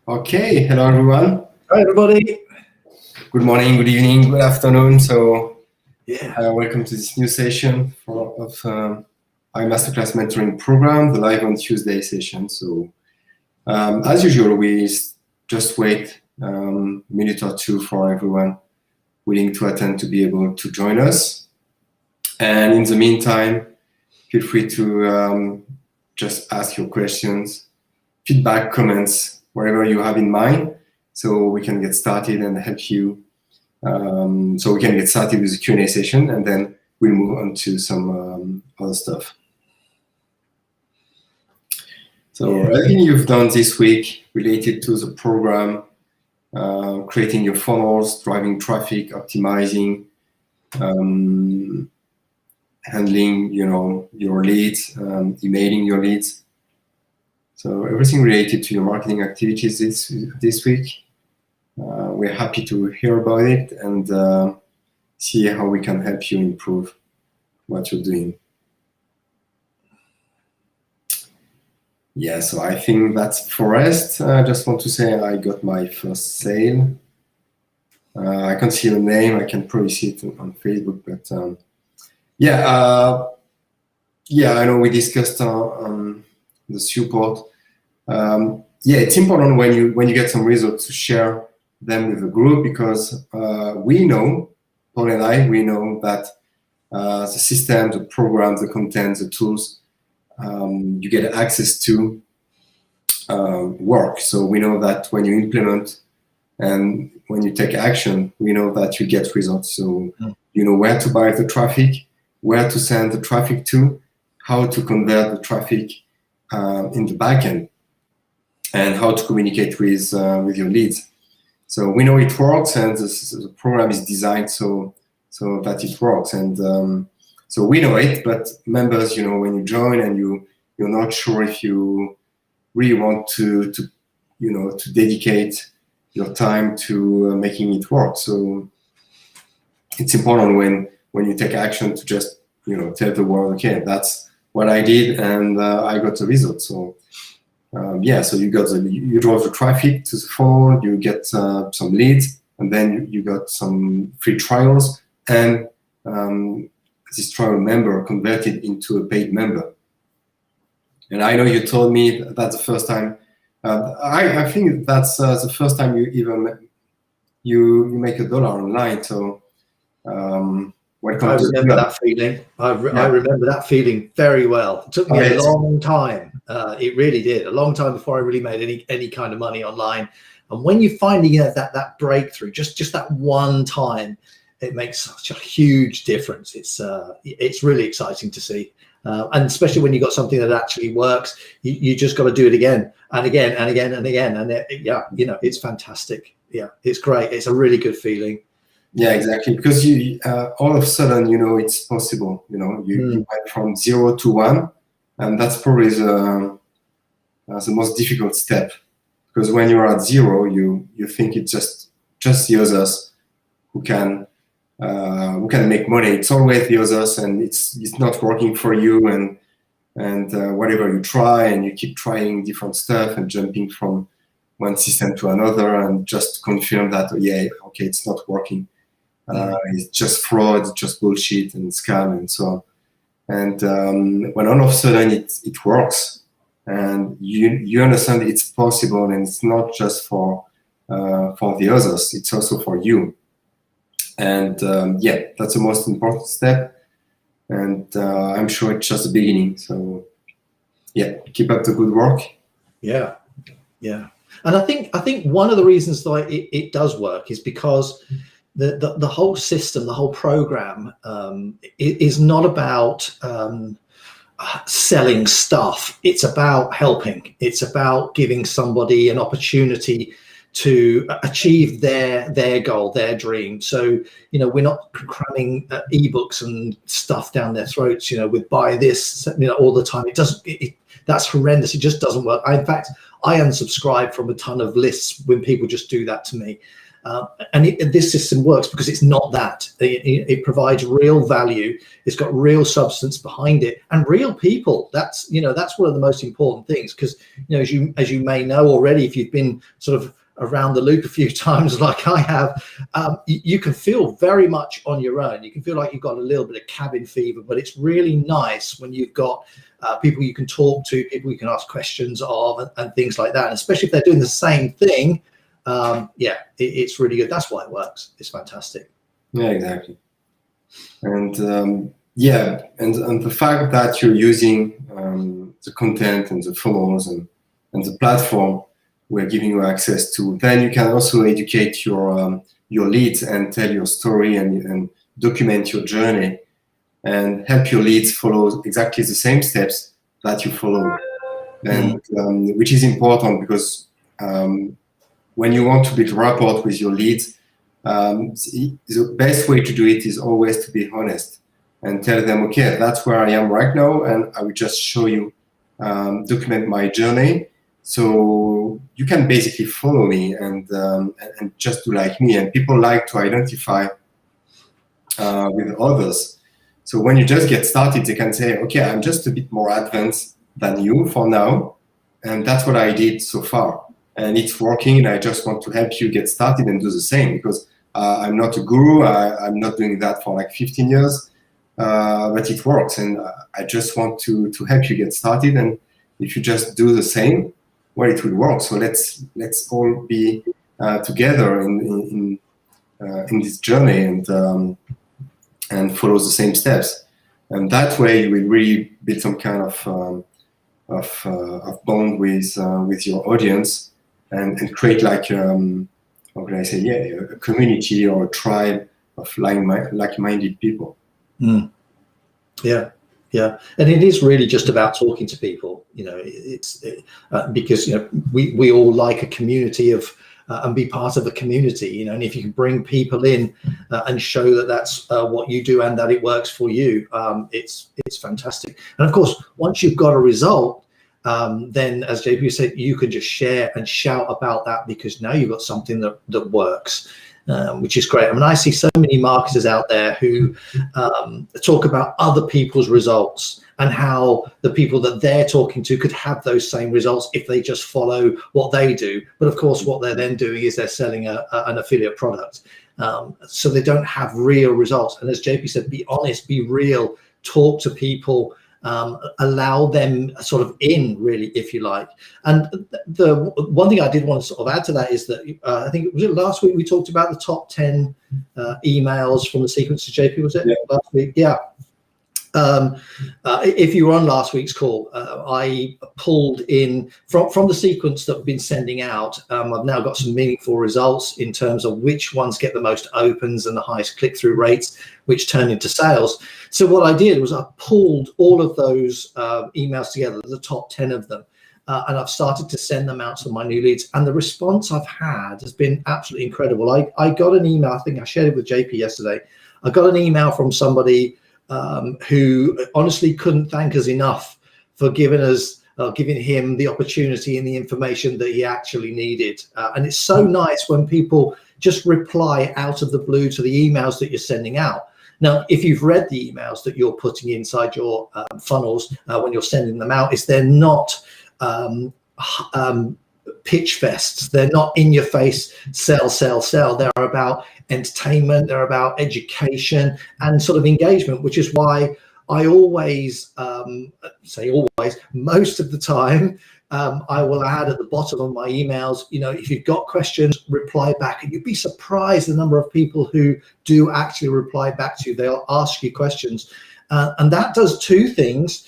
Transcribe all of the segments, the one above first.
Okay, hello everyone. Hi everybody. Good morning, good evening, good afternoon. So, Yeah. welcome to this new session of my masterclass mentoring program, the live on Tuesday session. So, as usual, we just wait a minute or two for everyone willing to attend to be able to join us. And in the meantime, feel free to just ask your questions, feedback, comments, whatever you have in mind, so we can get started and help you. So we can get started with the Q&A session, and then we'll move on to some other stuff. So everything you've done this week related to the program, creating your funnels, driving traffic, optimizing, handling, your leads, emailing your leads. So everything related to your marketing activities this week. We're happy to hear about it and see how we can help you improve what you're doing. Yeah, so I think that's for us. I just want to say I got my first sale. I can't see your name. I can probably see it on Facebook, but I know we discussed on the support. It's important when you get some results to share them with the group, because we know, Paul and I, we know that the system, the program, the content, the tools you get access to work. So we know that when you implement and when you take action, we know that you get results. So you know where to buy the traffic, where to send the traffic to, how to convert the traffic in the backend, and how to communicate with your leads. So we know it works, and the program is designed so that it works. And so we know it, but members, when you join and you're not sure if you really want to dedicate your time to making it work. So it's important when you take action to just tell the world, okay, that's what I did, and I got the result. So so you drove the traffic to the phone, you get some leads, and then you got some free trials, and this trial member converted into a paid member. And I know you told me that's the first time. I think that's the first time you even you make $1 online. So welcome. I remember that feeling. I remember that feeling very well. It took me a long time. It really did, a long time before I really made any kind of money online. And when you finally get that breakthrough, just that one time, it makes such a huge difference. It's really exciting to see. And especially when you got something that actually works, you just got to do it again and again and again and again. And it's fantastic. Yeah, it's great. It's a really good feeling. Yeah, exactly. Because you all of a sudden, it's possible. You went from 0 to 1, and that's probably the most difficult step. Because when you're at 0, you think it's just the others who can make money. It's always the others, and it's not working for you. And whatever you try, and you keep trying different stuff and jumping from one system to another, and just confirm that it's not working. It's just fraud, it's just bullshit and scam and so on. And when all of a sudden it works, and you understand it's possible, and it's not just for the others, it's also for you. And that's the most important step. And I'm sure it's just the beginning. So keep up the good work. Yeah. And I think one of the reasons that it does work is because the whole system, the whole program is not about selling stuff. It's about helping. It's about giving somebody an opportunity to achieve their goal, their dream. So, we're not cramming ebooks and stuff down their throats, with buy this, all the time. That's horrendous. It just doesn't work. In fact, I unsubscribe from a ton of lists when people just do that to me. This system works because it's not that. It provides real value. It's got real substance behind it and real people. That's one of the most important things, because as you may know already, if you've been sort of around the loop a few times like I have, you can feel very much on your own. You can feel like you've got a little bit of cabin fever, but it's really nice when you've got people you can talk to, people you can ask questions of, and things like that. And especially if they're doing the same thing, it's really good. That's why it works. It's fantastic. Yeah, exactly. And and the fact that you're using the content and the funnels and the platform we're giving you access to, then you can also educate your leads and tell your story and document your journey and help your leads follow exactly the same steps that you follow. And which is important, because when you want to build rapport with your leads, the best way to do it is always to be honest and tell them, okay, that's where I am right now, and I will just show you, document my journey, so you can basically follow me and just do like me. And people like to identify with others. So when you just get started, they can say, okay, I'm just a bit more advanced than you for now, and that's what I did so far, and it's working, and I just want to help you get started and do the same, because I'm not a guru. I'm not doing that for like 15 years, but it works, and I just want to help you get started. And if you just do the same, well, it will work. So let's all be together in this journey and follow the same steps. And that way, you will really build some kind of bond with your audience, and create like how can I say, a community or a tribe of like-minded people. Yeah, and it is really just about talking to people. Because we all like a community of and be part of a community. And if you can bring people in and show that that's what you do and that it works for you, it's fantastic. And of course, once you've got a result, then, as JP said, you can just share and shout about that, because now you've got something that works, which is great. I mean, I see so many marketers out there who talk about other people's results and how the people that they're talking to could have those same results if they just follow what they do. But of course, what they're then doing is they're selling an affiliate product. So they don't have real results. And as JP said, be honest, be real, talk to people. Allow them sort of in, really, if you like. And the one thing I did want to sort of add to that is that I think it was last week we talked about the top 10 emails from the sequence to JP, was it? Yeah. Last week? Yeah. If you were on last week's call, I pulled in from the sequence that we've been sending out. I've now got some meaningful results in terms of which ones get the most opens and the highest click-through rates, which turn into sales. So what I did was I pulled all of those emails together, the top 10 of them, and I've started to send them out to my new leads. And the response I've had has been absolutely incredible. I got an email, I think I shared it with JP yesterday. I got an email from somebody who honestly couldn't thank us enough for giving him the opportunity and the information that he actually needed. And it's so nice when people just reply out of the blue to the emails that you're sending out. Now, if you've read the emails that you're putting inside your funnels when you're sending them out, is they're not pitch fests. They're not in your face, sell. They're about entertainment, they're about education and sort of engagement, which is why I always say always, most of the time, I will add at the bottom of my emails, if you've got questions, reply back. And you'd be surprised the number of people who do actually reply back to you. They'll ask you questions. And that does two things.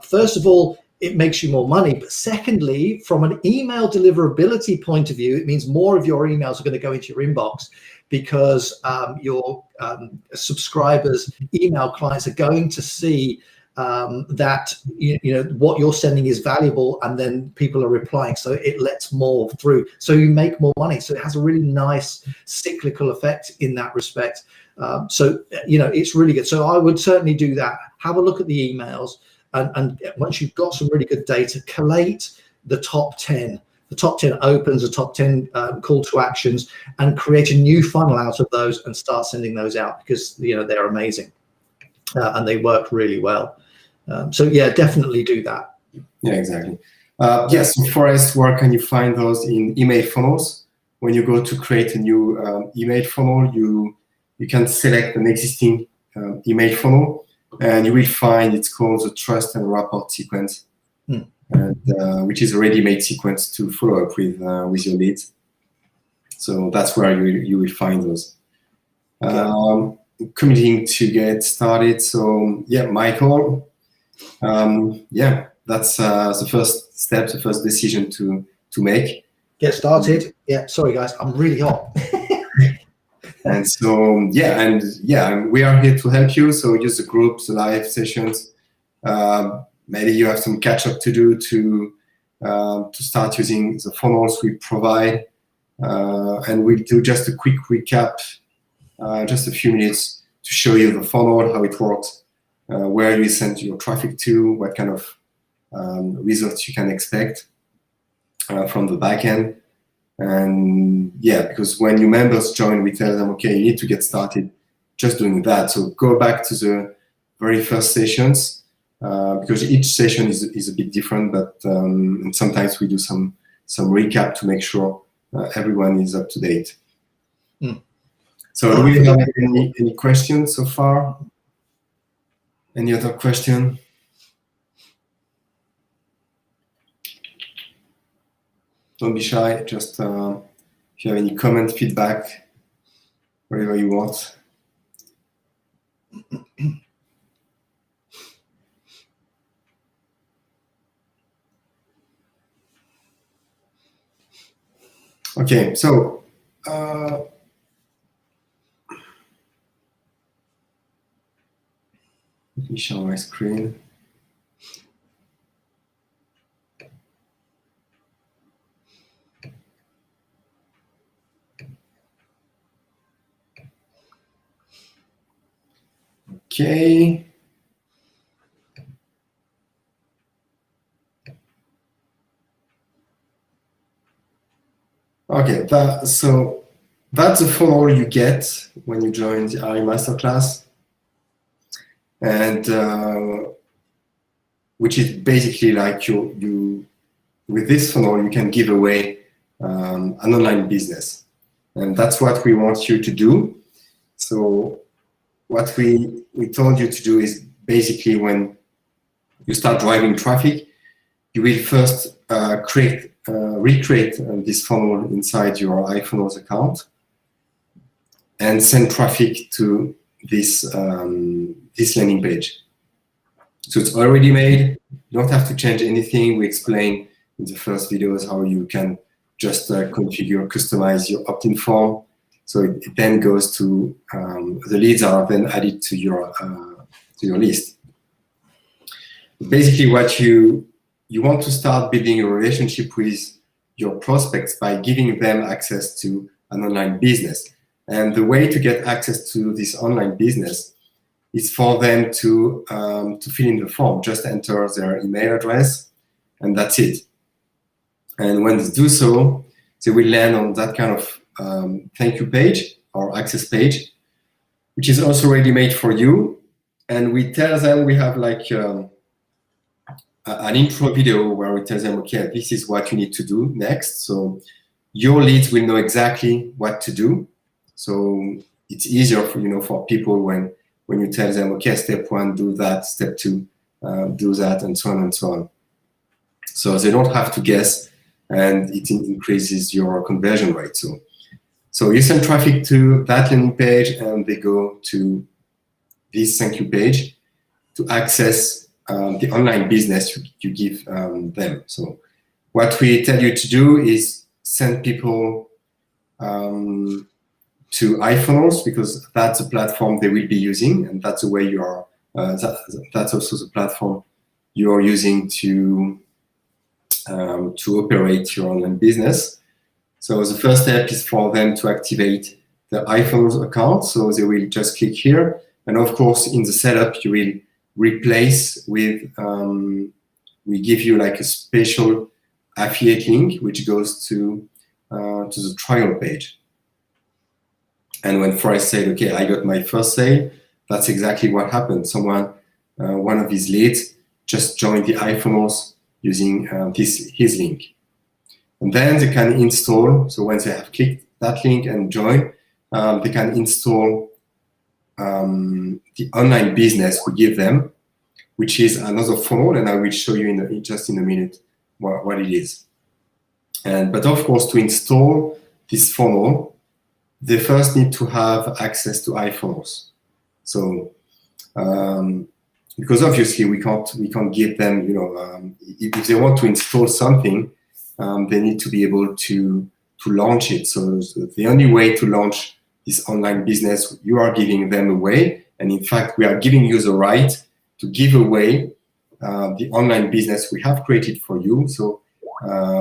First of all, it makes you more money. But secondly, from an email deliverability point of view, it means more of your emails are going to go into your inbox, because your subscribers, email clients are going to see that what you're sending is valuable, and then people are replying, so it lets more through, so you make more money. So it has a really nice cyclical effect in that respect. So it's really good. So I would certainly do that. Have a look at the emails, and once you've got some really good data, collate the top 10 the top 10 opens, the top 10 call to actions, and create a new funnel out of those and start sending those out, because they're amazing and they work really well. So yeah, definitely do that. Yeah, exactly. Yes, so Forrest, where can you find those? In email funnels. When you go to create a new email funnel, you can select an existing email funnel, and you will find it's called the trust and rapport sequence, and, which is a ready-made sequence to follow up with your leads. So that's where you will find those. Committing to get started. So yeah, Michael. Yeah, that's the first step, the first decision to make. Get started. Yeah, sorry guys, I'm really hot. And so yeah, we are here to help you. So use the groups, the live sessions. Maybe you have some catch up to do to start using the funnels we provide, and we'll do just a quick recap, just a few minutes to show you the funnel, how it works, where you send your traffic to, what kind of results you can expect from the backend. And yeah, because when new members join, we tell them, okay, you need to get started just doing that. So go back to the very first sessions, because each session is a bit different, but and sometimes we do some recap to make sure everyone is up to date. So do we have any questions so far? Any other question? Don't be shy, just if you have any comment, feedback, whatever you want. Okay, so let me show my screen. Okay. Okay, so that's the funnel you get when you join the RE Masterclass, and which is basically like you with this funnel you can give away an online business, and that's what we want you to do. So what we told you to do is basically when you start driving traffic, you will first recreate this funnel inside your iFunnels account and send traffic to this this landing page. So it's already made. You don't have to change anything. We explain in the first videos how you can just configure, customize your opt-in form. So it then goes to the leads are then added to your list. Basically, what you want to start building a relationship with your prospects by giving them access to an online business. And the way to get access to this online business is for them to fill in the form. Just enter their email address, and that's it. And when they do so, they will land on that kind of thank you page or access page, which is also ready made for you. And we tell them, we have like an intro video where we tell them, okay, this is what you need to do next. So your leads will know exactly what to do. So it's easier for for people when you tell them, okay, step 1, do that, step 2, do that, and so on and so on. So they don't have to guess, and it increases your conversion rate. So you send traffic to that landing page, and they go to this thank you page to access the online business you give them. So what we tell you to do is send people to iFunnels, because that's the platform they will be using, and that's the way you are. That's also the platform you are using to operate your online business. So the first step is for them to activate the iFunnels account. So they will just click here, and of course in the setup you will replace with we give you like a special affiliate link, which goes to the trial page. And when Forrest said, okay, I got my first sale, that's exactly what happened. Someone, one of his leads, just joined the iPhones using his link. And then they can install, so once they have clicked that link and join, they can install the online business we give them, which is another funnel, and I will show you just in a minute what it is. But of course, to install this funnel, they first need to have access to iPhones. So, because obviously we can't give them, if they want to install something, they need to be able to launch it. So the only way to launch this online business, you are giving them away, and in fact, we are giving you the right to give away the online business we have created for you. So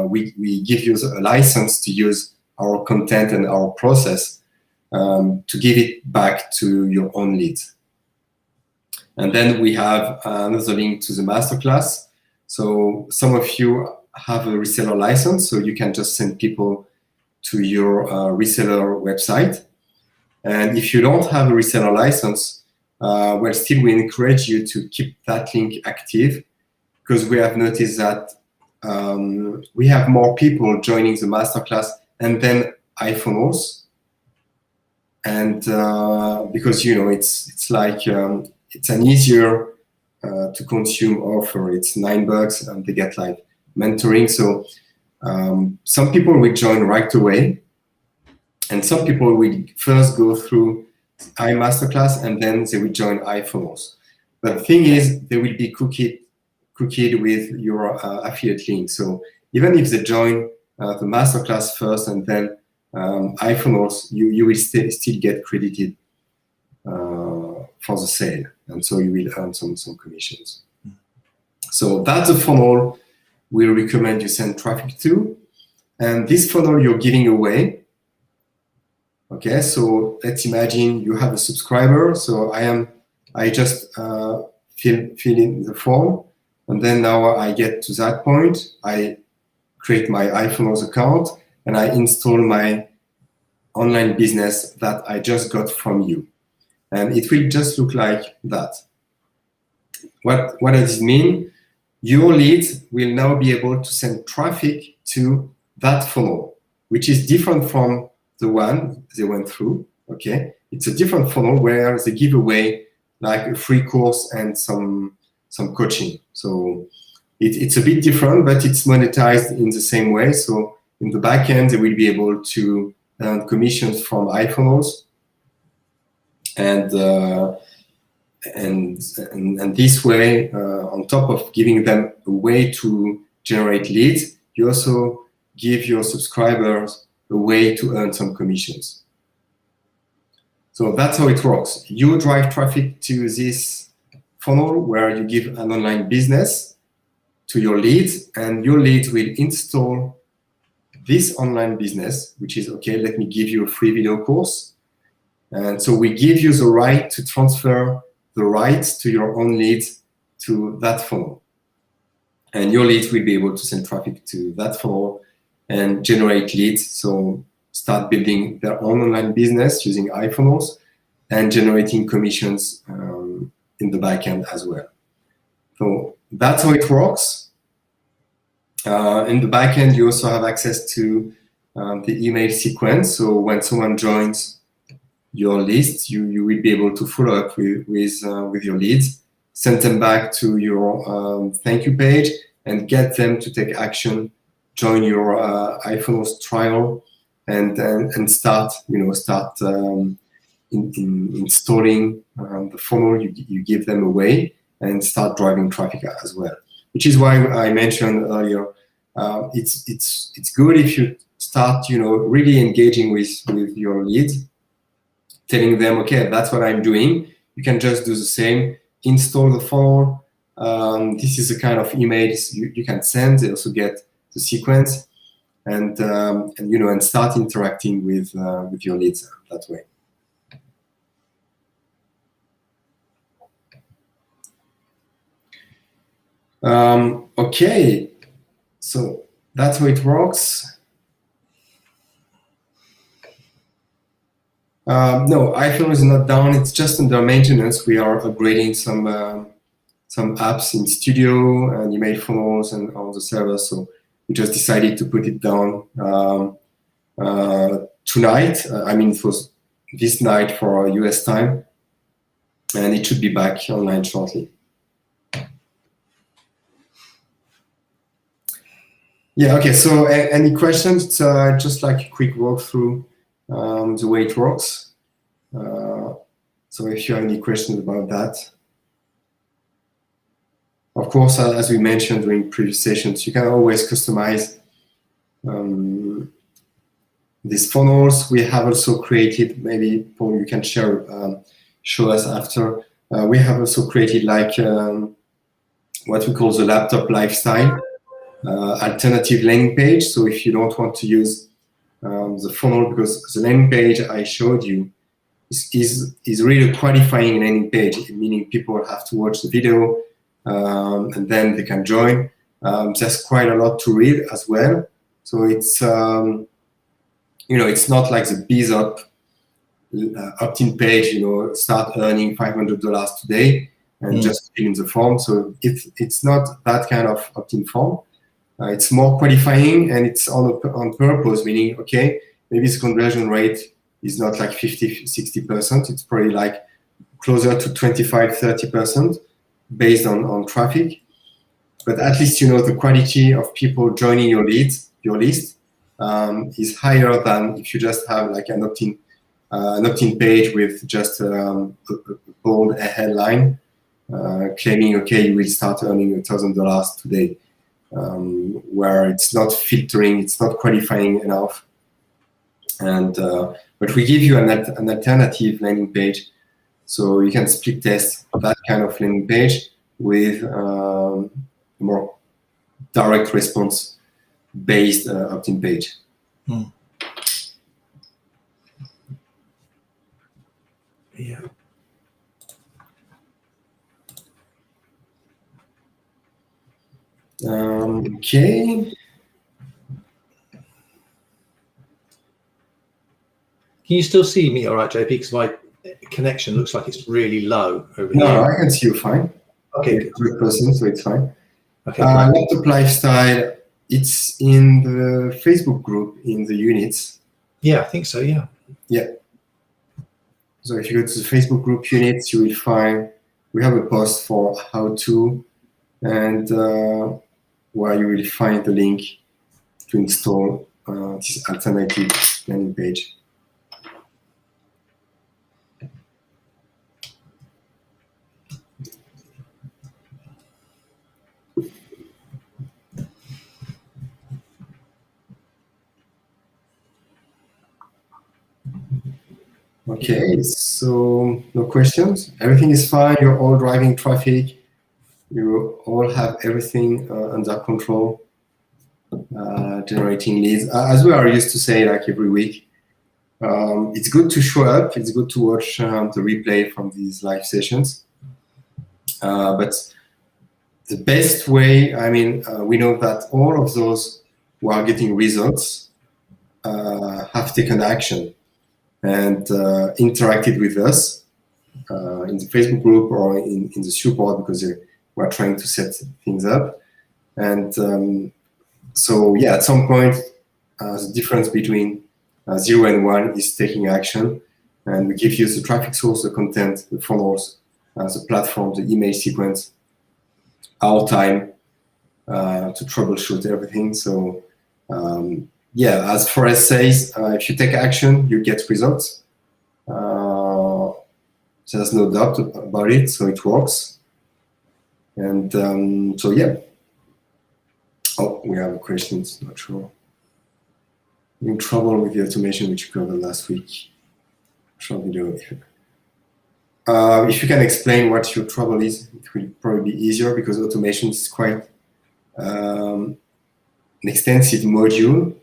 we give you a license to use our content and our process to give it back to your own leads. And then we have another link to the masterclass. So some of you have a reseller license, so you can just send people to your reseller website. And if you don't have a reseller license, well, still we encourage you to keep that link active, because we have noticed that we have more people joining the masterclass and then iPhones. And because, it's like, it's an easier to consume offer. It's $9 and they get like mentoring. So some people will join right away, and some people will first go through iMasterclass and then they will join iPhones. But the thing is, they will be cookied with your affiliate link. So even if they join the masterclass first and then iPhones, you will still get credited for the sale, and so you will earn some commissions. So that's a funnel we recommend you send traffic to, and this funnel you're giving away. Okay, so let's imagine you have a subscriber. So I just fill in the form, and then now I get to that point. I create my iPhones account and I install my online business that I just got from you. And it will just look like that. What does it mean? Your leads will now be able to send traffic to that funnel, which is different from the one they went through. Okay, it's a different funnel where they give away like a free course and some coaching. So it's a bit different, but it's monetized in the same way. So in the back end, they will be able to earn commissions from iPhones. And this way, on top of giving them a way to generate leads, you also give your subscribers a way to earn some commissions. So that's how it works. You drive traffic to this funnel where you give an online business to your leads, and your leads will install this online business, which is, okay, let me give you a free video course. And so we give you the right to transfer the rights to your own leads to that funnel. And your leads will be able to send traffic to that funnel and generate leads. So start building their own online business using iPhones and generating commissions in the back end as well. So that's how it works. In the back end, you also have access to the email sequence. So when someone joins your list, you will be able to follow up with your leads, send them back to your thank you page, and get them to take action, join your iPhones trial, and start installing the funnel you give them away, and start driving traffic as well. Which is why I mentioned earlier, it's good if you start really engaging with your leads, telling them, okay, that's what I'm doing. You can just do the same, install the funnel. This is the kind of emails you can send. They also get the sequence, and start interacting with your leads that way. Okay, so that's how it works. No, iFunnel is not down. It's just under maintenance. We are upgrading some apps in Studio and email funnels and on the server. So we just decided to put it down tonight. I mean, it was this night for US time, and it should be back online shortly. Yeah. Okay. So, any questions? It's just like a quick walkthrough. The way it works. So if you have any questions about that. Of course, as we mentioned during previous sessions, you can always customize these funnels. We have also created, maybe Paul, you can share, show us after. We have also created like what we call the laptop lifestyle alternative landing page. So if you don't want to use the funnel, because the landing page I showed you is really a qualifying landing page, meaning people have to watch the video and then they can join. There's quite a lot to read as well. So it's, it's not like the Biz Up opt-in page, start earning $500 today and just fill in the form. So it's not that kind of opt-in form. It's more qualifying, and it's on purpose, meaning, okay, maybe the conversion rate is not like 50, 60%. It's probably like closer to 25, 30% based on traffic. But at least, the quality of people joining your list is higher than if you just have like an opt-in page with just a bold headline claiming, okay, you will start earning $1,000 today. Where it's not filtering, it's not qualifying enough, and but we give you an alternative landing page, so you can split test that kind of landing page with more direct response based opt-in page. Yeah. Okay. Can you still see me all right, JP? Because my connection looks like it's really low over here. No, I can see you fine. Okay, good. 100%, so it's fine. Okay. Laptop lifestyle, it's in the Facebook group in the units. Yeah, I think so, yeah. Yeah. So if you go to the Facebook group units, you will find, we have a post for how to, and where you will find the link to install this alternative landing page. Okay, so no questions. Everything is fine. You're all driving traffic. You all have everything under control, generating leads. As we are used to say, like every week, it's good to show up. It's good to watch the replay from these live sessions. But the best way, we know that all of those who are getting results have taken action and interacted with us in the Facebook group or in the support, because we're trying to set things up. And so, yeah, at some point, the difference between 0 and 1 is taking action. And we give you the traffic source, the content, the funnels, the platform, the email sequence, our time to troubleshoot everything. So, yeah, as Forrest says, if you take action, you get results. There's no doubt about it, so it works. And so, yeah. Oh, we have questions, not sure. I'm in trouble with the automation which you covered last week. Short video. If you can explain what your trouble is, it will probably be easier, because automation is quite an extensive module.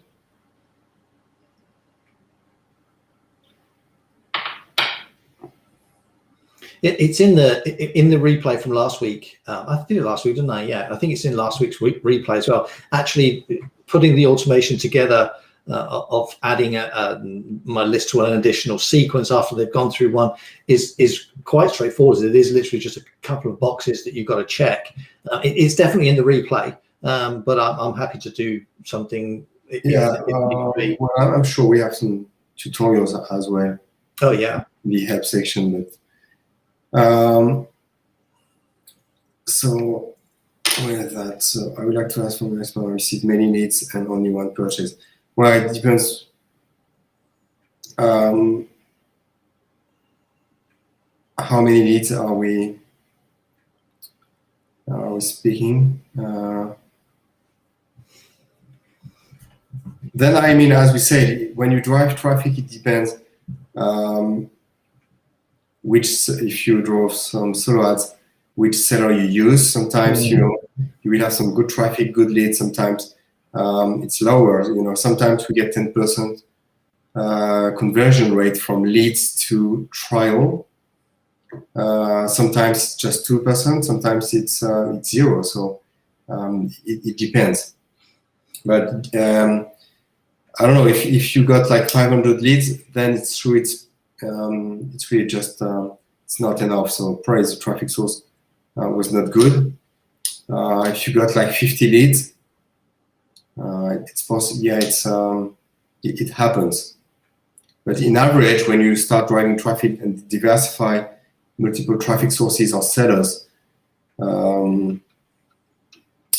It's in the replay from last week. I did it last week, didn't I? Yeah, I think it's in last week's replay as well. Actually, putting the automation together of adding my list to an additional sequence after they've gone through one is quite straightforward. It is literally just a couple of boxes that you've got to check. It's definitely in the replay, but I'm happy to do something. Well, I'm sure we have some tutorials as well. Oh yeah, in the help section. But so with that, so I would like to ask for the next one. I received many leads and only one purchase. Well, it depends. How many leads are we speaking? Then, I mean, as we said, when you drive traffic, it depends if you drove some solo ads, which seller you use. Sometimes, you will have some good traffic, good leads. Sometimes it's lower. Sometimes we get 10% conversion rate from leads to trial. Sometimes it's just 2%. Sometimes it's 0. So it depends. But I don't know, if you got like 500 leads, then it's true. It's really just it's not enough. So probably the traffic source was not good. If you got like 50 leads, it's possible. Yeah, it happens. But in average, when you start driving traffic and diversify multiple traffic sources or sellers,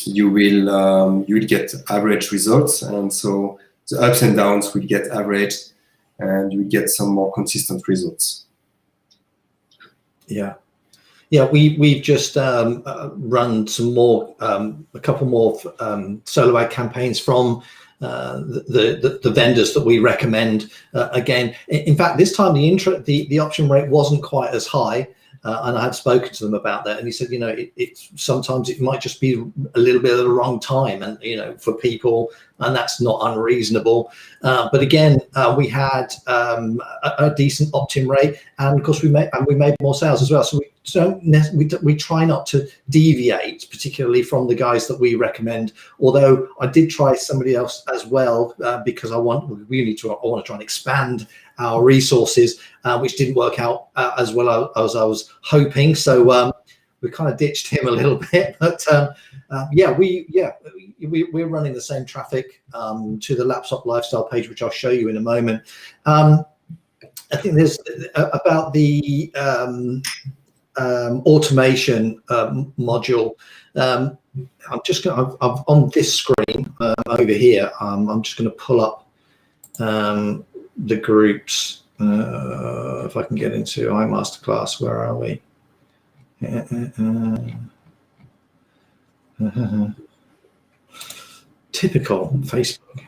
you will get average results, and so the ups and downs will get averaged, and you get some more consistent results. Yeah, we've just run some more, a couple more solo ad campaigns from the vendors that we recommend. Again, in fact, this time the option rate wasn't quite as high. And I had spoken to them about that, and he said, sometimes it might just be a little bit at the wrong time, and for people, and that's not unreasonable. But again, we had a decent opt-in rate, and of course we made more sales as well. So we try not to deviate particularly from the guys that we recommend. Although I did try somebody else as well because I want to try and expand our resources, which didn't work out as well as I was hoping. So we kind of ditched him a little bit, but we're running the same traffic to the Laptop Lifestyle page, which I'll show you in a moment. I think there's about the automation module. I'm just going to, on this screen over here, I'm just going to pull up the groups. If I can get into iMasterclass, where are we? Typical Facebook.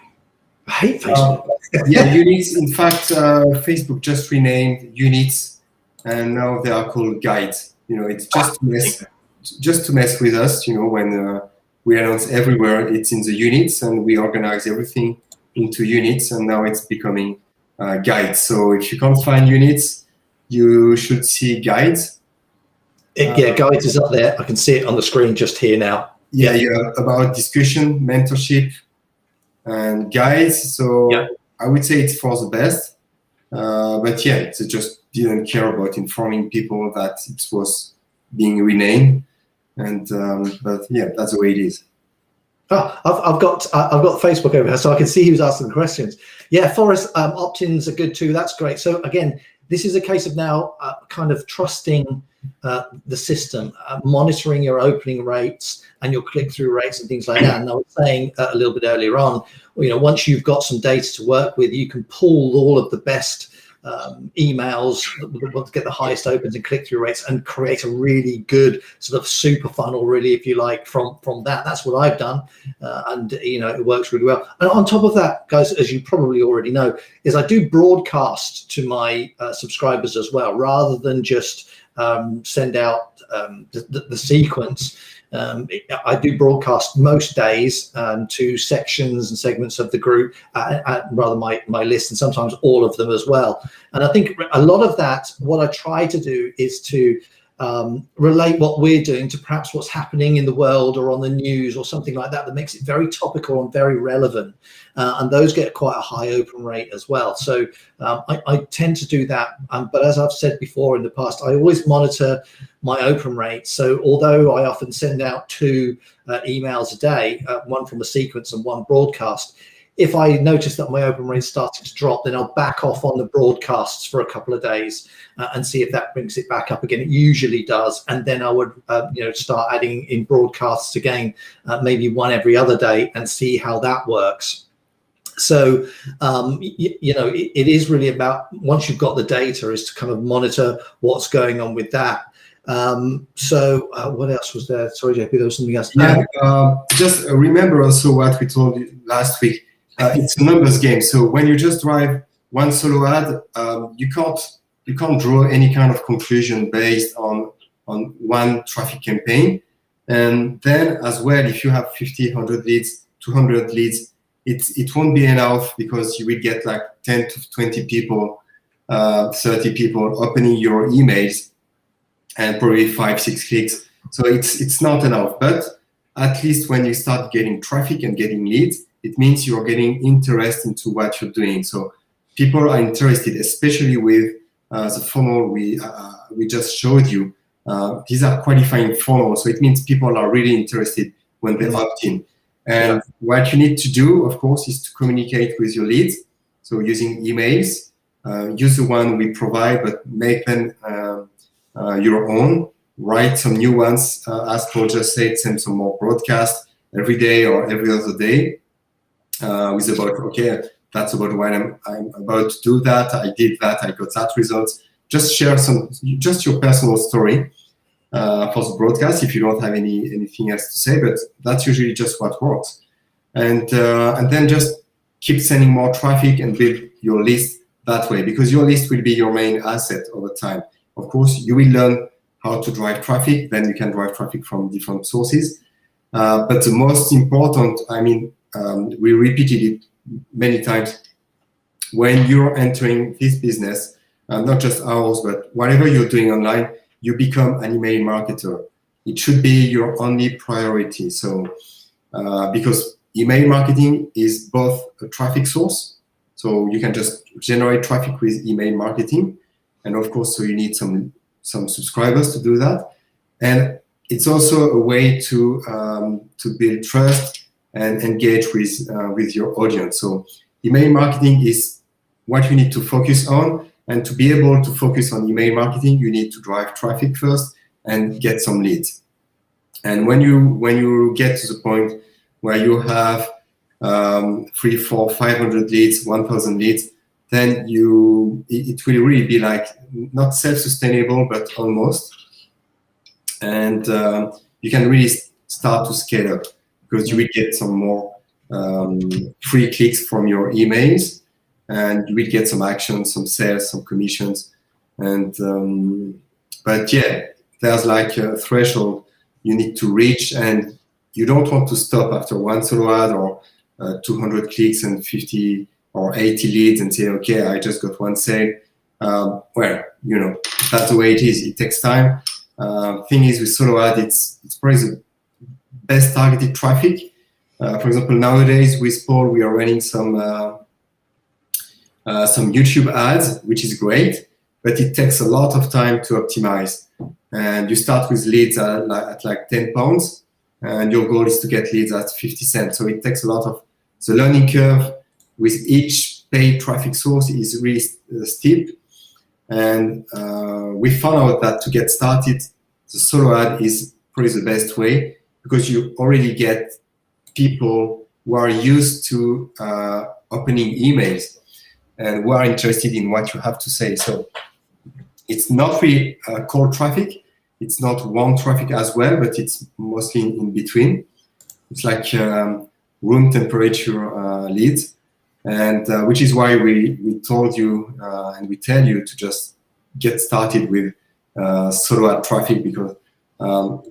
I hate Facebook. Yeah, units. In fact, Facebook just renamed units, and now they are called guides. It's just to mess with us. When we announce everywhere, it's in the units, and we organize everything into units, and now it's becoming guides. So if you can't find units, you should see guides. Guides is up there. I can see it on the screen just here now. Yeah, about discussion, mentorship, and guides. So I would say it's for the best. But yeah, it just didn't care about informing people that it was being renamed. And but yeah, that's the way it is. Oh, I've got Facebook over here, so I can see who's asking the questions. Yeah, Forrest, opt-ins are good too. That's great. So again, this is a case of now kind of trusting the system, monitoring your opening rates and your click-through rates and things like that. And I was saying a little bit earlier on, once you've got some data to work with, you can pull all of the best emails that get the highest opens and click-through rates and create a really good sort of super funnel, really, if you like, from that. That's what I've done, and it works really well. And on top of that, guys, as you probably already know, is I do broadcast to my subscribers as well, rather than just send out the sequence. I do broadcast most days to sections and segments of the group, rather my list, and sometimes all of them as well. And I think a lot of that, what I try to do is to relate what we're doing to perhaps what's happening in the world or on the news or something like that, that makes it very topical and very relevant. And those get quite a high open rate as well. So I tend to do that. But as I've said before in the past, I always monitor my open rate. So although I often send out 2 emails a day, one from a sequence and one broadcast, if I notice that my open rate started to drop, then I'll back off on the broadcasts for a couple of days and see if that brings it back up again. It usually does. And then I would start adding in broadcasts again, maybe one every other day, and see how that works. So, it is really about, once you've got the data, is to kind of monitor what's going on with that. What else was there? Sorry, JP, there was something else. Yeah, just remember also what we told you last week. It's a numbers game. So when you just drive one solo ad, you can't draw any kind of conclusion based on one traffic campaign. And then as well, if you have 50, 100 leads, 200 leads, it won't be enough, because you will get like 10 to 20 people, 30 people opening your emails, and probably 5, 6 clicks. So it's not enough. But at least when you start getting traffic and getting leads, it means you're getting interest into what you're doing. So people are interested, especially with the funnel we just showed you. These are qualifying funnels, so it means people are really interested when they opt in. And what you need to do, of course, is to communicate with your leads. So using emails, use the one we provide, but make them your own. Write some new ones, as Paul just said, send some more broadcasts every day or every other day. With about, okay, that's about when I'm about to do that. I did that. I got that result. Just share just your personal story for the broadcast if you don't have anything else to say. But that's usually just what works. And then just keep sending more traffic and build your list that way, because your list will be your main asset over time. Of course, you will learn how to drive traffic. Then you can drive traffic from different sources. But the most important, we repeated it many times, when you're entering this business, not just ours, but whatever you're doing online, you become an email marketer. It should be your only priority. So, because email marketing is both a traffic source, so you can just generate traffic with email marketing, and of course, so you need some subscribers to do that, and it's also a way to build trust and engage with your audience. So email marketing is what you need to focus on, and to be able to focus on email marketing, you need to drive traffic first and get some leads. And when you get to the point where you have 300, 400, 500 leads, 1,000 leads, then it will really be like not self-sustainable, but almost. And you can really start to scale up, because you will get some more free clicks from your emails, and you will get some action, some sales, some commissions. And but yeah, there's like a threshold you need to reach, and you don't want to stop after one solo ad or 200 clicks and 50 or 80 leads and say, okay, I just got one sale. Well, that's the way it is. It takes time. Thing is, with solo ad, it's probably the best targeted traffic. For example, nowadays with Paul, we are running some YouTube ads, which is great, but it takes a lot of time to optimize. And you start with leads at like £10, and your goal is to get leads at 50 cents. So it takes a lot of, the learning curve with each paid traffic source is really steep. And we found out that to get started, the solo ad is probably the best way, because you already get people who are used to opening emails and who are interested in what you have to say. So it's not really cold traffic. It's not warm traffic as well, but it's mostly in between. It's like room temperature leads, and which is why we told you and we tell you to just get started with solo ad traffic, because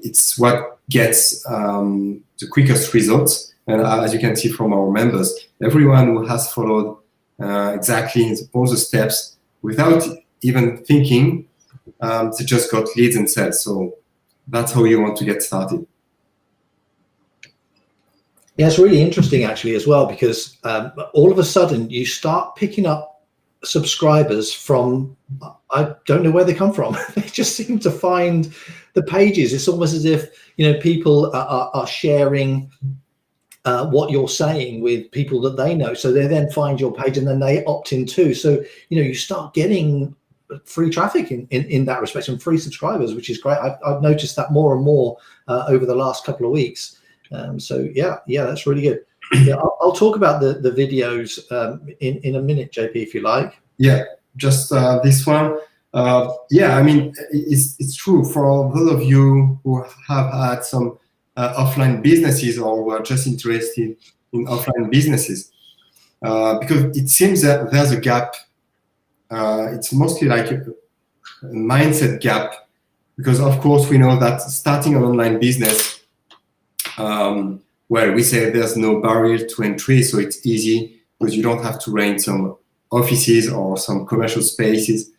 it's what gets the quickest results. And as you can see from our members, everyone who has followed exactly all the steps without even thinking they just got leads and sales. So that's how you want to get started. Yeah, it's really interesting actually as well, because all of a sudden you start picking up subscribers from, I don't know where they come from. They just seem to find the pages. It's almost as if, you know, people are sharing what you're saying with people that they know. So they then find your page and then they opt in too. So, you know, you start getting free traffic in that respect, and free subscribers, which is great. I've noticed that more and more over the last couple of weeks. So yeah, that's really good. Yeah, I'll talk about the videos in a minute, JP, if you like. Yeah, just this one. Yeah, I mean, it's true for those of you who have had some offline businesses or were just interested in offline businesses, because it seems that there's a gap. It's mostly like a mindset gap, because of course we know that starting an online business, well, we say there's no barrier to entry, so it's easy because you don't have to rent some offices or some commercial spaces,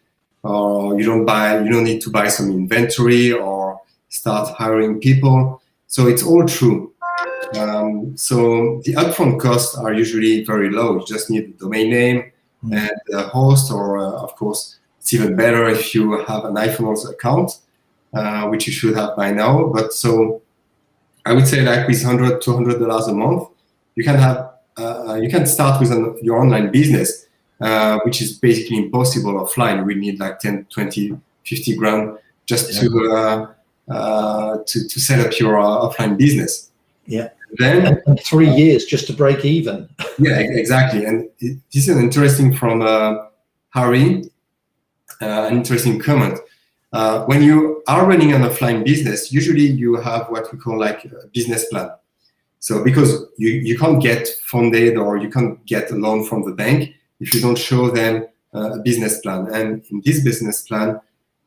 or you don't need to buy some inventory or start hiring people. So it's all true. So the upfront costs are usually very low. You just need the domain name and a host, or of course, it's even better if you have an iPhone account, which you should have by now. But so I would say, like with $100, $200 a month, you can have you can start with your online business, which is basically impossible offline. We need like 10, 20, 50 grand just to set up your offline business. Yeah. Then and 3 years just to break even. Yeah, exactly. And this is an interesting from Harry, an interesting comment. When you are running an offline business, usually you have what we call like a business plan. So because you can't get funded or you can't get a loan from the bank if you don't show them a business plan. And in this business plan,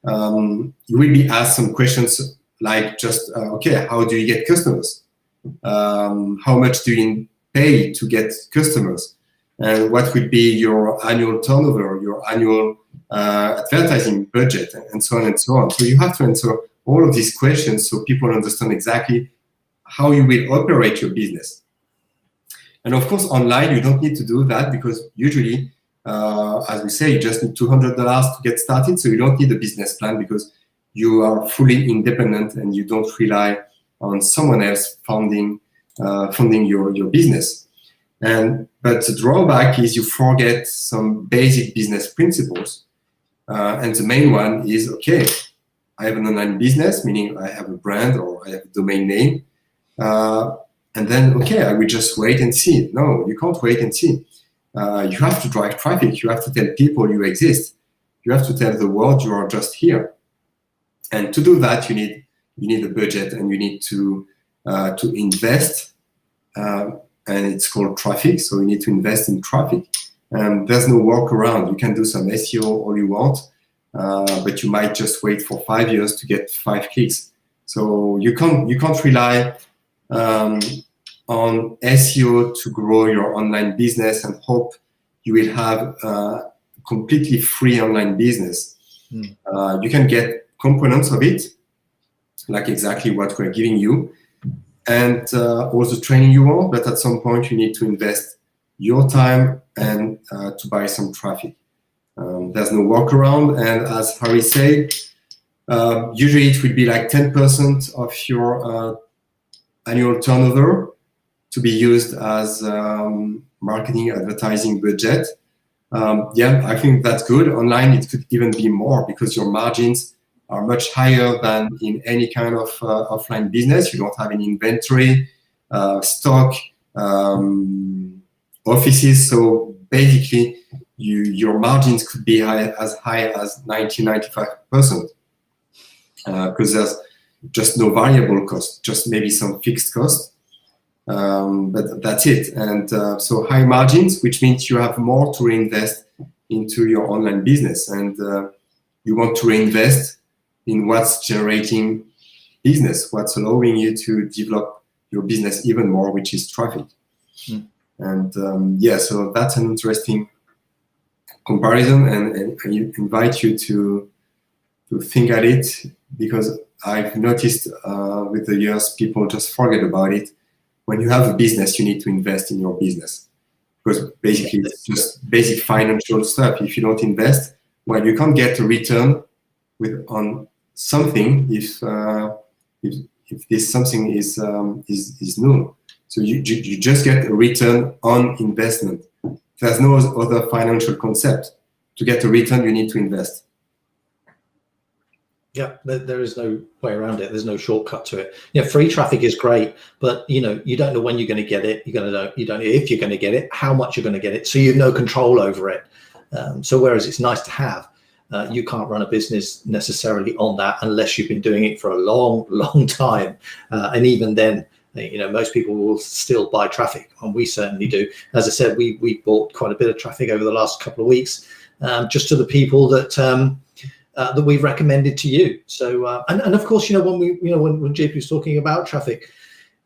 you will be asked some questions like just, okay, how do you get customers? How much do you pay to get customers? And what would be your annual turnover, your annual advertising budget, and so on and so on. So you have to answer all of these questions so people understand exactly how you will operate your business. And of course, online, you don't need to do that, because usually, as we say, you just need $200 to get started. So you don't need a business plan because you are fully independent and you don't rely on someone else funding your business. But the drawback is you forget some basic business principles. And the main one is, okay, I have an online business, meaning I have a brand or I have a domain name. And then, okay, I will just wait and see. No, you can't wait and see. You have to drive traffic. You have to tell people you exist. You have to tell the world you are just here. And to do that, you need a budget, and you need to invest. And it's called traffic. So you need to invest in traffic. There's no workaround. You can do some SEO all you want, but you might just wait for 5 years to get 5 clicks. So you can't rely on SEO to grow your online business and hope you will have a completely free online business. You can get components of it, like exactly what we're giving you, and all the training you want, but at some point you need to invest your time and to buy some traffic. There's no workaround, and as Harry said, usually it will be like 10% of your annual turnover to be used as marketing advertising budget. Yeah, I think that's good. Online, it could even be more because your margins are much higher than in any kind of offline business. You don't have any inventory, stock, offices. So basically, your margins could be as high as 90-95%, because there's just no variable cost, just maybe some fixed cost, but that's it. And so high margins, which means you have more to reinvest into your online business, and you want to reinvest in what's generating business, what's allowing you to develop your business even more, which is traffic. And yeah, so that's an interesting comparison, and I invite you to think at it, because I've noticed with the years people just forget about it. When you have a business, you need to invest in your business, because basically it's just basic financial stuff. If you don't invest, well, you can't get a return on something if this something is new. So you just get a return on investment. There's no other financial concept. To get a return, you need to invest. Yeah, there is no way around it. There's no shortcut to it. Free traffic is great, but you don't know when you're going to get it. You don't know if you're going to get it, how much you're going to get it. So you have no control over it. So whereas it's nice to have, you can't run a business necessarily on that unless you've been doing it for a long, long time. And even then, most people will still buy traffic, and we certainly do. As I said, we bought quite a bit of traffic over the last couple of weeks, just to the people that we've recommended to you. So, and of course, when JP was talking about traffic,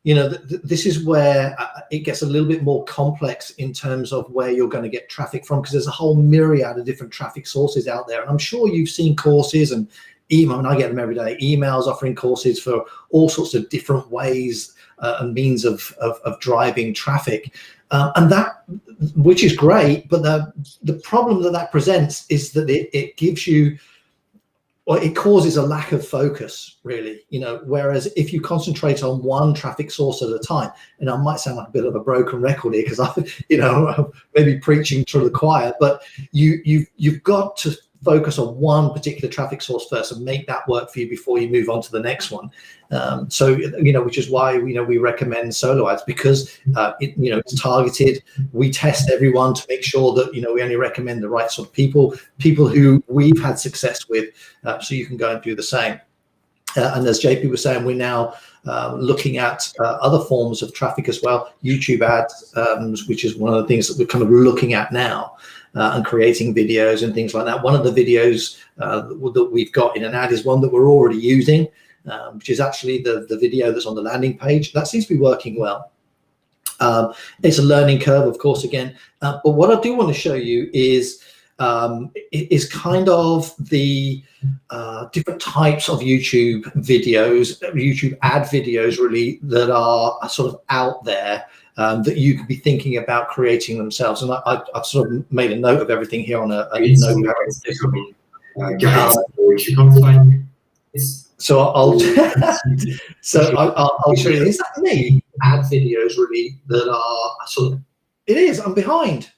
this is where it gets a little bit more complex in terms of where you're going to get traffic from, because there's a whole myriad of different traffic sources out there. And I'm sure you've seen courses and email, and I get them every day, emails offering courses for all sorts of different ways and means of driving traffic. And that, which is great, but the problem that presents is that it gives you, or it causes a lack of focus, really, whereas if you concentrate on one traffic source at a time, and I might sound like a bit of a broken record here because I'm maybe preaching to the choir, but you've got to focus on one particular traffic source first and make that work for you before you move on to the next one. So, which is why, we recommend solo ads, because, it's targeted. We test everyone to make sure that, we only recommend the right sort of people who we've had success with, so you can go and do the same. And as JP was saying, we're now looking at other forms of traffic as well, YouTube ads, which is one of the things that we're kind of looking at now. And creating videos and things like that. One of the videos that we've got in an ad is one that we're already using, which is actually the video that's on the landing page. That seems to be working well. It's a learning curve, of course, again. But what I do want to show you is kind of the different types of YouTube videos, YouTube ad videos, really, that are sort of out there. That you could be thinking about creating themselves. And I've sort of made a note of everything here on a notepad. So I'll show you. Is that me? Ad videos, really, that are sort of, it is, I'm behind.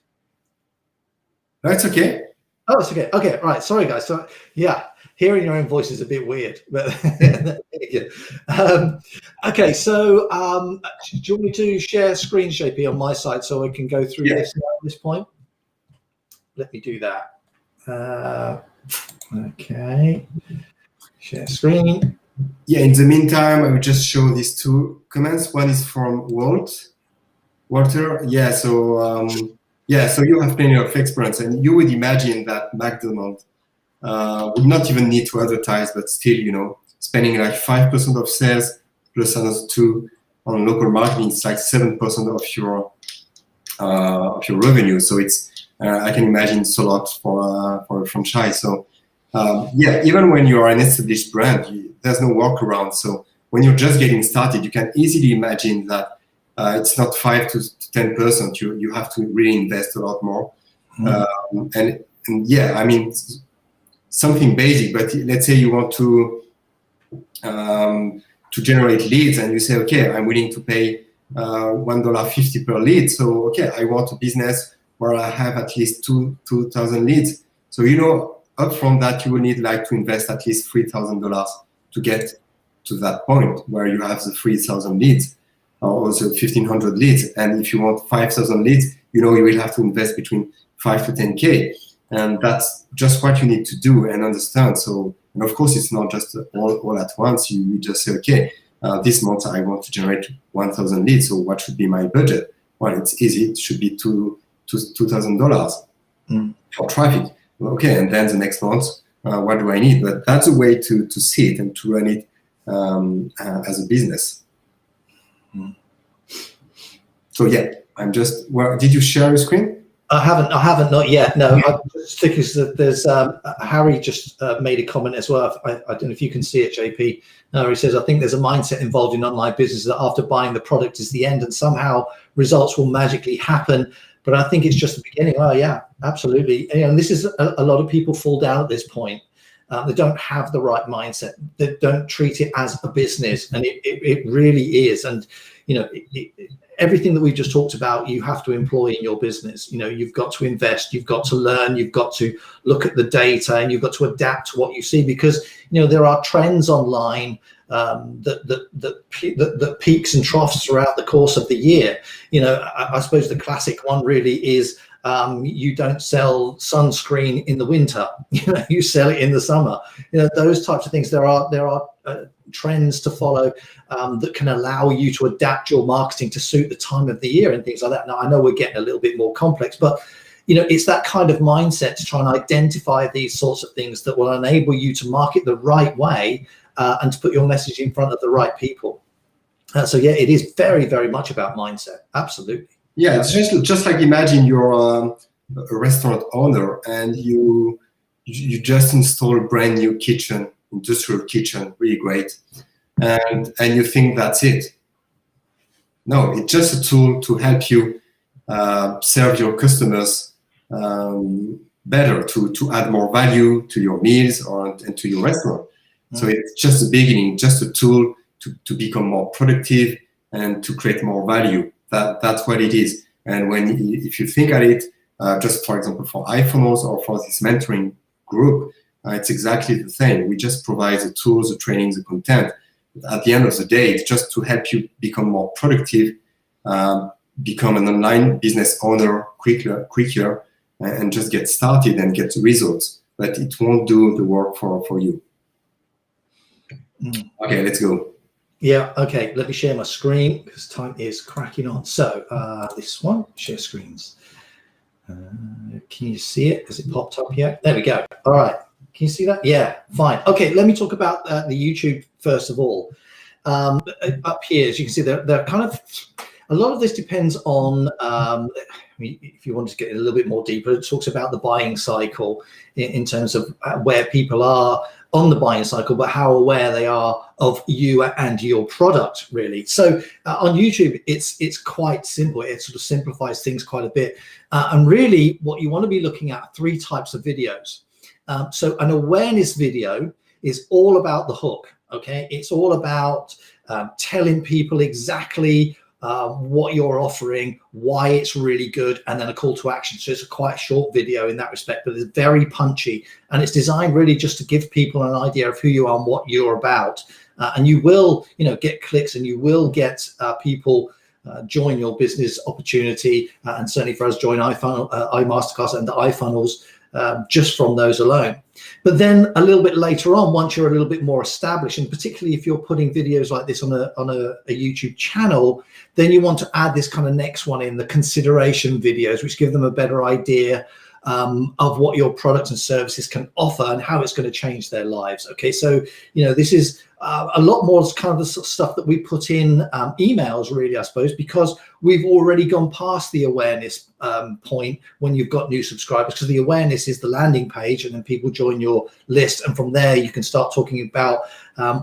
That's okay. Oh, it's okay. Okay, right. Sorry, guys. So, yeah, hearing your own voice is a bit weird. But okay, so do you want me to share screen, JP, on my side so I can go through this now at this point? Let me do that. Okay, share screen. Yeah, in the meantime, I will just show these two comments. One is from Walter. Yeah, so so you have plenty of experience, and you would imagine that McDonald's would not even need to advertise, but still, spending like 5% of sales plus another 2 on local marketing, it's like 7% of your revenue. So it's I can imagine it's a lot for a franchise. So even when you are an established brand, there's no workaround. So when you're just getting started, you can easily imagine that it's not 5 to 10%. You have to really invest a lot more. And yeah, I mean, something basic, but let's say you want to generate leads, and you say, okay, I'm willing to pay $1.50 per lead. So okay, I want a business where I have at least 2,000 leads. So up from that, you will need to invest at least $3,000 to get to that point where you have the 3,000 leads, or also 1,500 leads. And if you want 5,000 leads, you will have to invest between 5 to 10K. And that's just what you need to do and understand. So, and of course, it's not just all at once. You just say, okay, this month I want to generate 1,000 leads. So what should be my budget? Well, it's easy. It should be $2,000 for traffic. Okay, and then the next month, what do I need? But that's a way to see it and to run it as a business. So yeah, I'm just. Well, did you share your screen? I haven't, not yet. No, I just think there's Harry just made a comment as well. I don't know if you can see it, JP. He says, I think there's a mindset involved in online business that after buying the product is the end and somehow results will magically happen. But I think it's just the beginning. Oh yeah, absolutely. And this is a lot of people fall down at this point. They don't have the right mindset. They don't treat it as a business, and it really is. And everything that we've just talked about, you have to employ in your business. You've got to invest, you've got to learn, you've got to look at the data, and you've got to adapt to what you see, because there are trends online that peaks and troughs throughout the course of the year. I suppose the classic one really is you don't sell sunscreen in the winter. You sell it in the summer. Those types of things. There are trends to follow that can allow you to adapt your marketing to suit the time of the year and things like that. Now, I know we're getting a little bit more complex, but it's that kind of mindset to try and identify these sorts of things that will enable you to market the right way and to put your message in front of the right people. So yeah, it is very, very much about mindset. Absolutely. Yeah, it's just like imagine you're a restaurant owner and you just install a brand new kitchen, industrial kitchen, really great, and you think that's it. No, it's just a tool to help you serve your customers better, to add more value to your meals and to your restaurant. Mm-hmm. So it's just the beginning, just a tool to become more productive and to create more value. That's what it is. And if you think at it, just for example, for iPhones or for this mentoring group, it's exactly the same. We just provide the tools, the trainings, the content. At the end of the day, it's just to help you become more productive, become an online business owner quicker, and just get started and get results. But it won't do the work for you. Okay, let's go. Yeah, okay, let me share my screen because time is cracking on. So this one, share screens. Can you see it? Has it popped up yet? There we go. All right, can you see that? Yeah, fine. Okay, let me talk about the YouTube first of all. Up here, as you can see, they're kind of, a lot of this depends on, if you want to get a little bit more deeper, it talks about the buying cycle in terms of where people are on the buying cycle, but how aware they are of you and your product, really. So on YouTube, it's quite simple. It sort of simplifies things quite a bit. And really what you want to be looking at are 3 types of videos. So an awareness video is all about the hook, okay? It's all about telling people exactly what you're offering, why it's really good, and then a call to action. So it's quite a short video in that respect, but it's very punchy, and it's designed really just to give people an idea of who you are and what you're about. And you will, get clicks, and you will get people join your business opportunity, and certainly for us, join iMasterclass and the iFunnels just from those alone. But then a little bit later on, once you're a little bit more established, and particularly if you're putting videos like this on a YouTube channel, then you want to add this kind of next one in, the consideration videos, which give them a better idea of what your products and services can offer and how it's going to change their lives. Okay, so this is a lot more kind of the sort of stuff that we put in emails, really, I suppose, because we've already gone past the awareness point when you've got new subscribers, because the awareness is the landing page, and then people join your list, and from there you can start talking about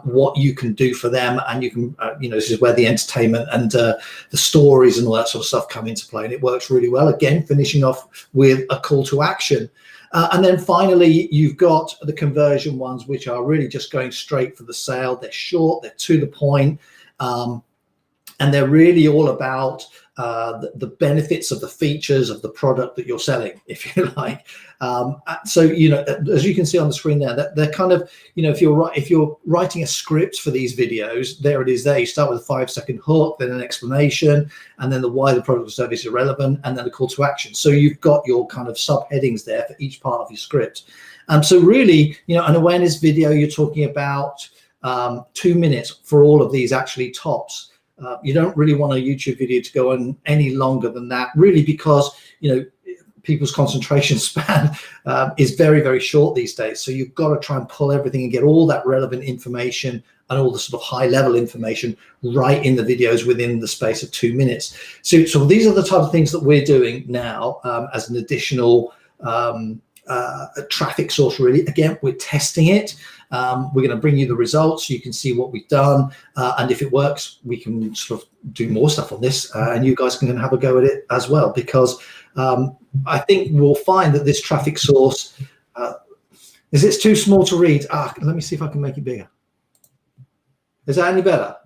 what you can do for them, and you can this is where the entertainment and the stories and all that sort of stuff come into play, and it works really well. Again, finishing off with a call to action. And then finally, you've got the conversion ones, which are really just going straight for the sale. They're short, they're to the point, and they're really all about the benefits of the features of the product that you're selling, if you like. So, as you can see on the screen there, they're kind of, if you're writing a script for these videos, there it is there. You start with a 5-second hook, then an explanation, and then the why the product or service is relevant, and then a call to action. So you've got your kind of subheadings there for each part of your script. So really, an awareness video, you're talking about 2 minutes for all of these actually tops. You don't really want a YouTube video to go on any longer than that, really, because people's concentration span is very, very short these days. So you've got to try and pull everything and get all that relevant information and all the sort of high level information right in the videos within the space of 2 minutes. So these are the type of things that we're doing now as an additional a traffic source. Really, again, we're testing it. We're going to bring you the results so you can see what we've done, and if it works, we can sort of do more stuff on this, and you guys can have a go at it as well, because I think we'll find that this traffic source it's too small to read. Let me see if I can make it bigger. Is that any better?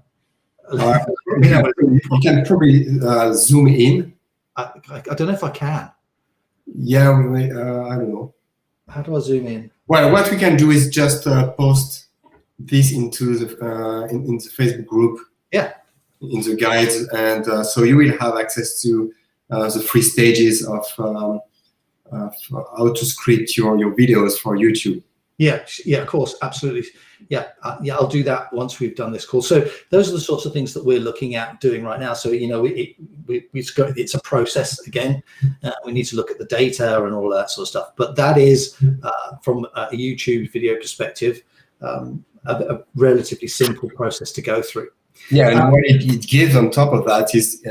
You can probably zoom in. I don't know if I can. Yeah, I don't know. How do I zoom in? Well, what we can do is just post this into the in the Facebook group. Yeah. In the guides, and so you will have access to the free stages of how to script your videos for YouTube. Yeah, of course, absolutely. Yeah, I'll do that once we've done this call. So those are the sorts of things that we're looking at doing right now. So it's a process again. We need to look at the data and all that sort of stuff. But that is from a YouTube video perspective, a relatively simple process to go through. Yeah, and what it gives on top of that is,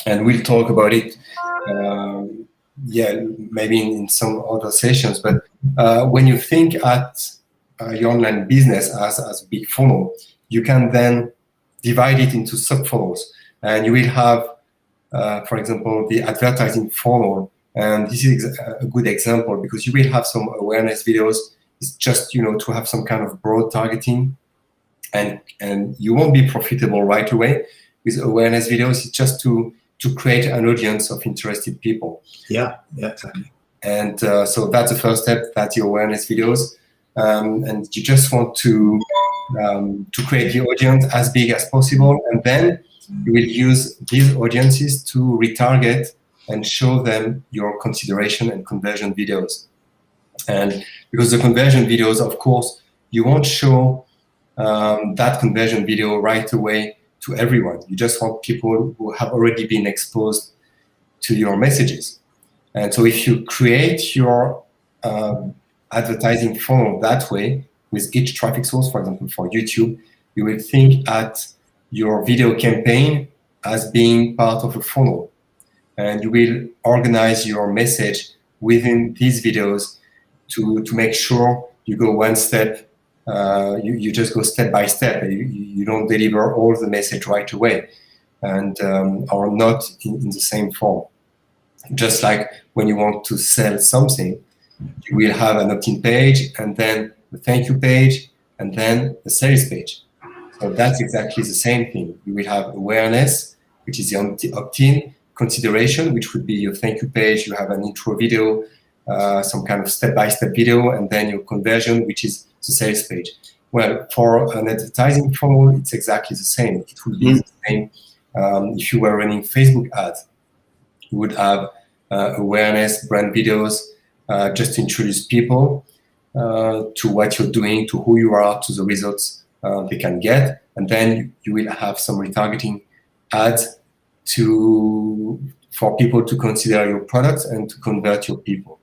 and we'll talk about it. Maybe in some other sessions, but when you think at your online business as a big funnel, you can then divide it into sub-funnels, and you will have, for example, the advertising funnel, and this is a good example because you will have some awareness videos. It's just, to have some kind of broad targeting, and you won't be profitable right away with awareness videos. It's just to create an audience of interested people. Yeah, exactly. And so that's the first step. That's the awareness videos, and you just want to create the audience as big as possible, and then you will use these audiences to retarget and show them your consideration and conversion videos. And because the conversion videos, of course, you won't show that conversion video right away to everyone. You just want people who have already been exposed to your messages. And so if you create your advertising funnel that way, with each traffic source, for example, for YouTube, you will think at your video campaign as being part of a funnel. And you will organize your message within these videos to make sure you go one step. You just go step by step. You don't deliver all the message right away, and are not in the same form. Just like when you want to sell something, you will have an opt-in page, and then the thank you page, and then the sales page. So that's exactly the same thing. You will have awareness, which is the opt-in, consideration, which would be your thank you page. You have an intro video, some kind of step-by-step video, and then your conversion, which is the sales page. Well, for an advertising funnel, it's exactly the same. It would be the same if you were running Facebook ads. You would have awareness, brand videos, just to introduce people to what you're doing, to who you are, to the results they can get. And then you will have some retargeting ads for people to consider your products and to convert your people,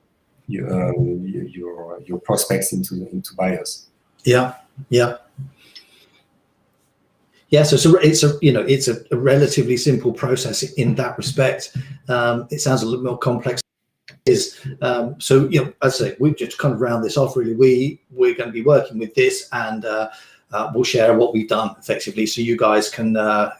your prospects into buyers. Yeah. So it's a relatively simple process in that respect. It sounds a little more complex. As I say, we've just kind of round this off. Really, we're going to be working with this, and we'll share what we've done effectively, so you guys can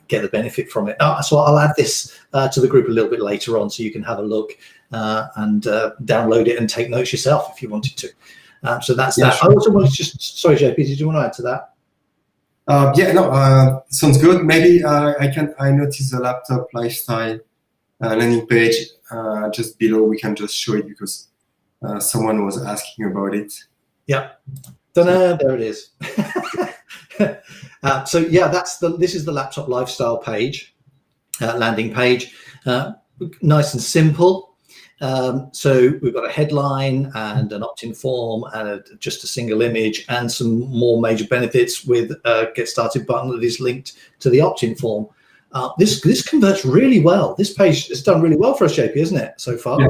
get the benefit from it. So I'll add this to the group a little bit later on, so you can have a look and download it and take notes yourself if you wanted to. So that's that. Sure. I also wanted to sorry, JP, did you want to add to that? Sounds good. Maybe I noticed the laptop lifestyle landing page just below. We can just show it because someone was asking about it. Yeah. There it is. This is the laptop lifestyle page, landing page. Nice and simple. So we've got a headline and an opt-in form and just a single image and some more major benefits with a get started button that is linked to the opt-in form. This converts really well. This page has done really well for us, JP, isn't it, so far? Yeah,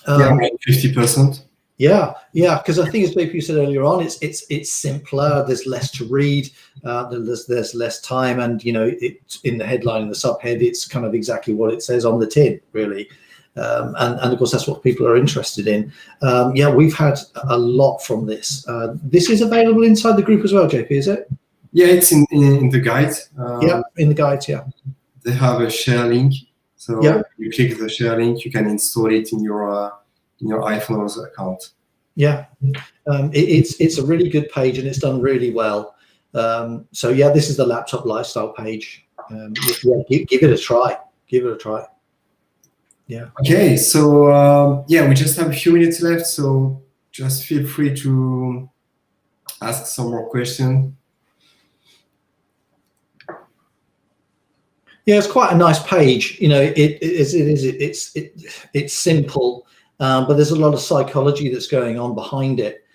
50%. Yeah, because I think, as JP said earlier on, it's simpler. There's less to read. There's less time, and it's in the headline and the subhead. It's kind of exactly what it says on the tin, really. And of course, that's what people are interested in. We've had a lot from this. This is available inside the group as well, JP, is it? Yeah, it's in the guide. In the guides. Yeah. They have a share link, so you click the share link, you can install it in your iPhone's account. Yeah, it's a really good page, and it's done really well. So yeah, this is the laptop lifestyle page. Give it a try. Give it a try. Yeah. Okay, so we just have a few minutes left, so just feel free to ask some more questions. Yeah, it's quite a nice page. It's simple, but there's a lot of psychology that's going on behind it.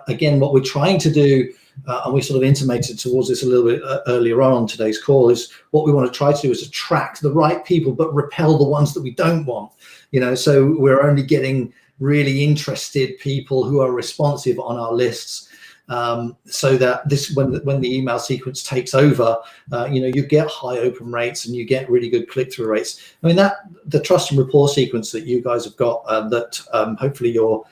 Again, what we're trying to do, and we sort of intimated towards this a little bit earlier on today's call, is what we want to try to do is attract the right people, but repel the ones that we don't want. So we're only getting really interested people who are responsive on our lists. So that when the email sequence takes over, you get high open rates and you get really good click-through rates. I mean, that the trust and rapport sequence that you guys have got, that hopefully you're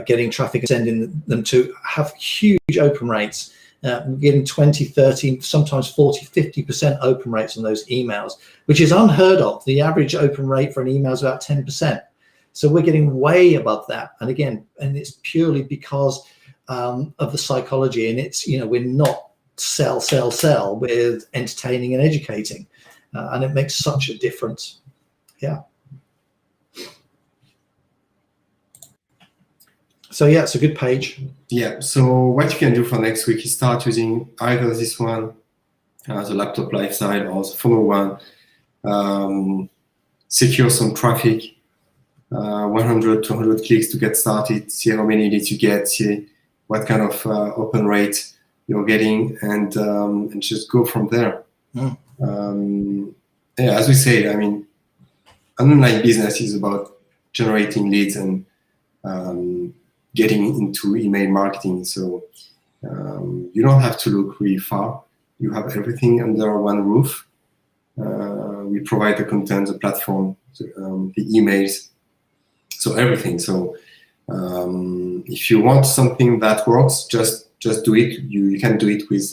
getting traffic and sending them to, have huge open rates. We're getting 20, 30, sometimes 40, 50% open rates on those emails, which is unheard of. The average open rate for an email is about 10%. So we're getting way above that. And again, it's purely because of the psychology, and it's we're not sell, we're entertaining and educating, and it makes such a difference. Yeah. So yeah, it's a good page. Yeah. So what you can do for next week is start using either this one, the laptop lifestyle, or the funnel one. Secure some traffic, 100 to 100 clicks to get started. See how many leads you get. See what kind of open rate you're getting, and just go from there. As we say, I mean, online business is about generating leads and getting into email marketing. So you don't have to look really far. You have everything under one roof. We provide the content, the platform, the emails, so everything. So if you want something that works, just do it. You can do it with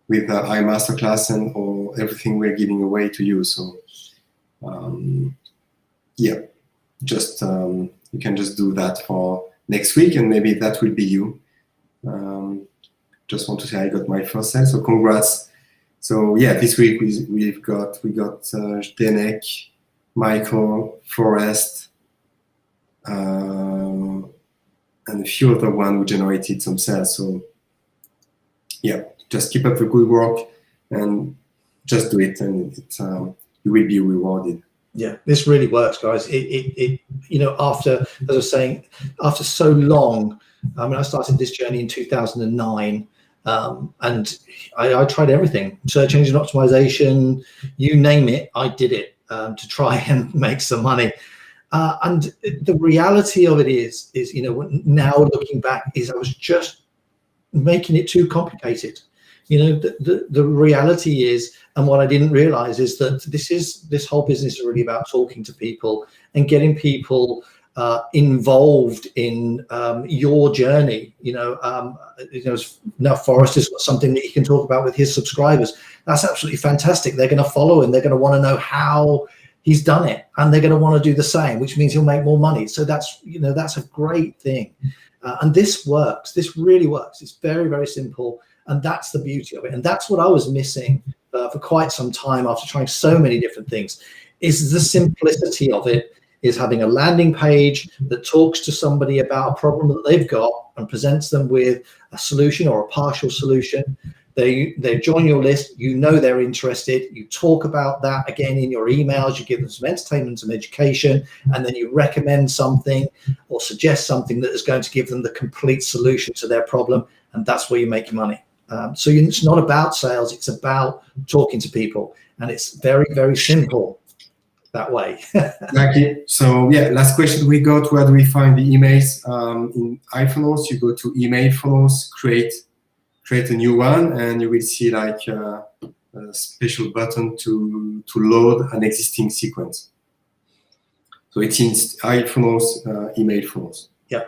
iMasterclass or everything we're giving away to you. So you can just do that for next week, and maybe that will be you. Just want to say I got my first sale, so congrats. So yeah, this week we got Denek, Michael, Forrest, and a few other ones who generated some sales. So yeah, just keep up the good work and just do it, and you will be rewarded. Yeah, this really works, guys. It after, as I was saying, after so long, I mean, I started this journey in 2009, and I tried everything, search engine optimization, you name it, I did it to try and make some money. And the reality of it is now looking back, is I was just making it too complicated. The reality is, and what I didn't realize is that this whole business is really about talking to people and getting people involved in your journey. Now Forrest has got something that he can talk about with his subscribers. That's absolutely fantastic. They're going to follow him. They're going to want to know how he's done it, and they're going to want to do the same, which means he'll make more money. So that's a great thing. And this works. This really works. It's very, very simple. And that's the beauty of it. And that's what I was missing for quite some time after trying so many different things, is the simplicity of it, is having a landing page that talks to somebody about a problem that they've got and presents them with a solution or a partial solution. They join your list, they're interested, you talk about that again in your emails, you give them some entertainment, some education, and then you recommend something or suggest something that is going to give them the complete solution to their problem, and that's where you make your money. So it's not about sales, it's about talking to people, and it's very, very simple. that way. Exactly. So yeah, last question we got, where do we find the emails? In iPhones, you go to email funnels, create a new one, and you will see like a special button to load an existing sequence. So it's in iPhones, email funnels. Yeah.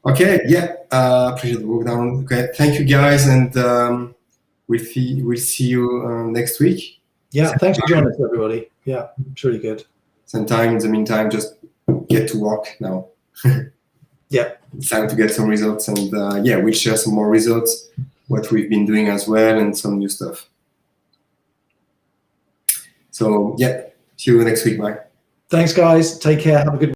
Okay. Yeah. Appreciate the work down. Okay. Thank you, guys, and we'll see you next week. Yeah. Thanks for joining us, everybody. Yeah, it's really good. Sometime in the meantime, just get to work now. Yeah. It's time to get some results, and yeah, we'll share some more results, what we've been doing as well, and some new stuff. So yeah, see you next week. Bye. Thanks, guys. Take care. Have a good